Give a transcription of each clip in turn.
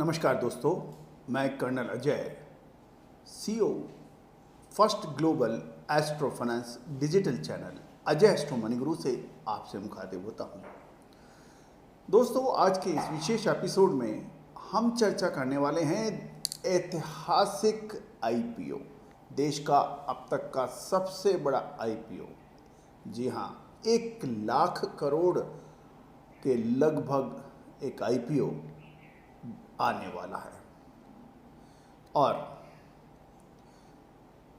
नमस्कार दोस्तों, मैं colonel Ajay, CEO first global astro finance digital channel Ajay astro money guru से आपसे मुखातिब होता हूं। दोस्तों, आज के इस विशेष एपिसोड में हम चर्चा करने वाले हैं ऐतिहासिक आईपीओ, देश का अब तक का सबसे बड़ा आईपीओ। जी हाँ, 1 लाख करोड़ के लगभग एक आईपीओ आने वाला है। और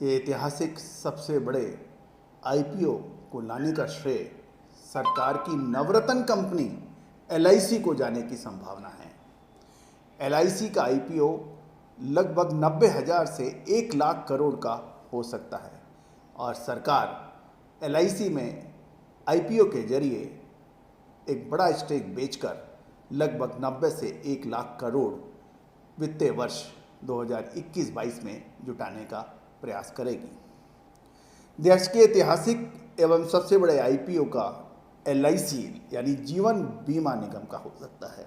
ये ऐतिहासिक सबसे बड़े आईपीओ को लाने का श्रेय सरकार की नवरत्न कंपनी एलआईसी को जाने की संभावना है। एलआईसी का आईपीओ लगभग 90,000 से 1 लाख करोड़ का हो सकता है और सरकार एलआईसी में आईपीओ के जरिए एक बड़ा स्टेक बेचकर लगभग 90 से 1 लाख करोड़ वित्तीय वर्ष 2021-22 में जुटाने का प्रयास करेगी। देश के ऐतिहासिक एवं सबसे बड़े आईपीओ का एलआईसी यानी जीवन बीमा निगम का हो सकता है।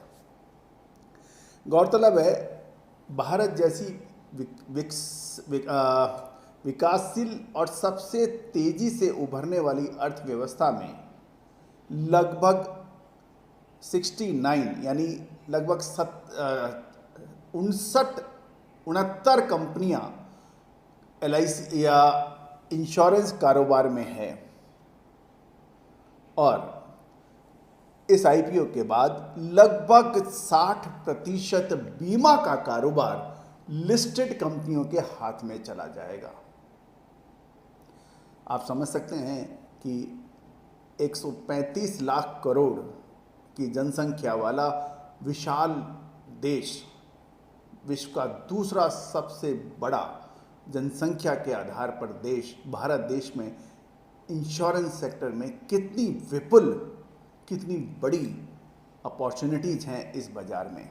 गौरतलब है, भारत जैसी विकासशील और सबसे तेजी से उभरने वाली अर्थव्यवस्था में लगभग 69 यानी लगभग 69 कंपनियां एलआईसी या इंश्योरेंस कारोबार में है और इस आईपीओ के बाद लगभग 60% बीमा का कारोबार लिस्टेड कंपनियों के हाथ में चला जाएगा। आप समझ सकते हैं कि 135 लाख करोड़ की जनसंख्या वाला विशाल देश, विश्व का दूसरा सबसे बड़ा जनसंख्या के आधार पर देश, भारत देश में इंश्योरेंस सेक्टर में कितनी विपुल, कितनी बड़ी अपॉर्चुनिटीज हैं इस बाजार में।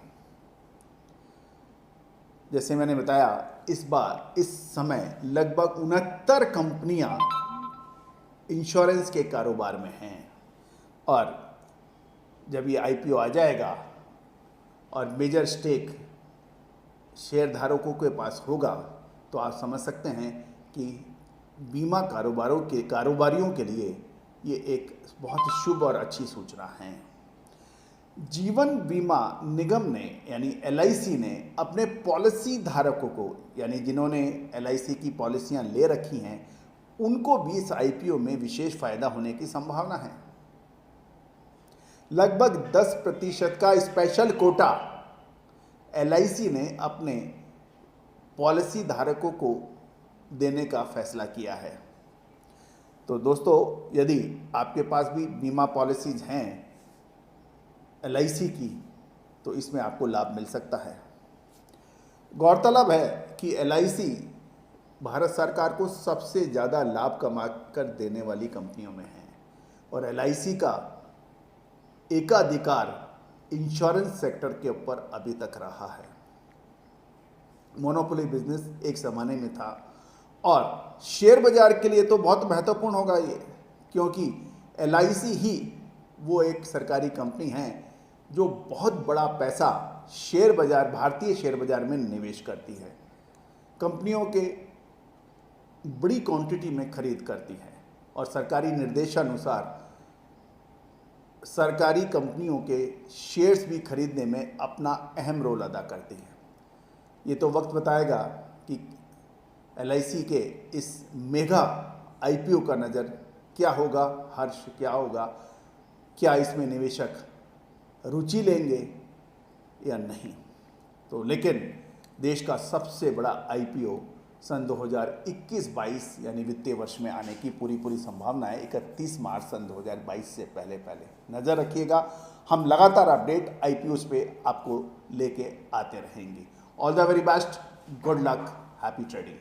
जैसे मैंने बताया, इस समय लगभग 69 कंपनियां इंश्योरेंस के कारोबार में हैं और जब ये आईपीओ आ जाएगा और मेजर स्टेक शेयर धारकों के पास होगा तो आप समझ सकते हैं कि बीमा कारोबारियों के लिए ये एक बहुत शुभ और अच्छी सूचना है। जीवन बीमा निगम ने यानी एलआईसी ने अपने पॉलिसी धारकों को, यानी जिन्होंने एलआईसी की पॉलिसियां ले रखी हैं, उनको भी इस आईपीओ में विशेष फायदा होने की संभावना है। लगभग 10% का स्पेशल कोटा एलआईसी ने अपने पॉलिसी धारकों को देने का फैसला किया है। तो दोस्तों, यदि आपके पास भी बीमा पॉलिसीज हैं एलआईसी की, तो इसमें आपको लाभ मिल सकता है। गौरतलब है कि एलआईसी भारत सरकार को सबसे ज़्यादा लाभ कमा कर देने वाली कंपनियों में है और एलआईसी का एकाधिकार इंश्योरेंस सेक्टर के ऊपर अभी तक रहा है। मोनोपोली बिजनेस एक ज़माने में था और शेयर बाजार के लिए तो बहुत महत्वपूर्ण होगा ये, क्योंकि एलआईसी ही वो एक सरकारी कंपनी है जो बहुत बड़ा पैसा शेयर बाजार, भारतीय शेयर बाजार में निवेश करती है, कंपनियों के बड़ी क्वांटिटी में खरीद करती है और सरकारी निर्देशानुसार सरकारी कंपनियों के शेयर्स भी खरीदने में अपना अहम रोल अदा करती है। ये तो वक्त बताएगा कि एलआईसी के इस मेगा आईपीओ का नज़र क्या होगा, हर्ष क्या होगा, क्या इसमें निवेशक रुचि लेंगे या नहीं। तो लेकिन देश का सबसे बड़ा आईपीओ सन 2021-22 यानी वित्तीय वर्ष में आने की पूरी संभावना है। 31 मार्च सन 2022 से पहले नज़र रखिएगा। हम लगातार अपडेट आईपीओस पे आपको लेके आते रहेंगे। All the very best, good luck, happy trading.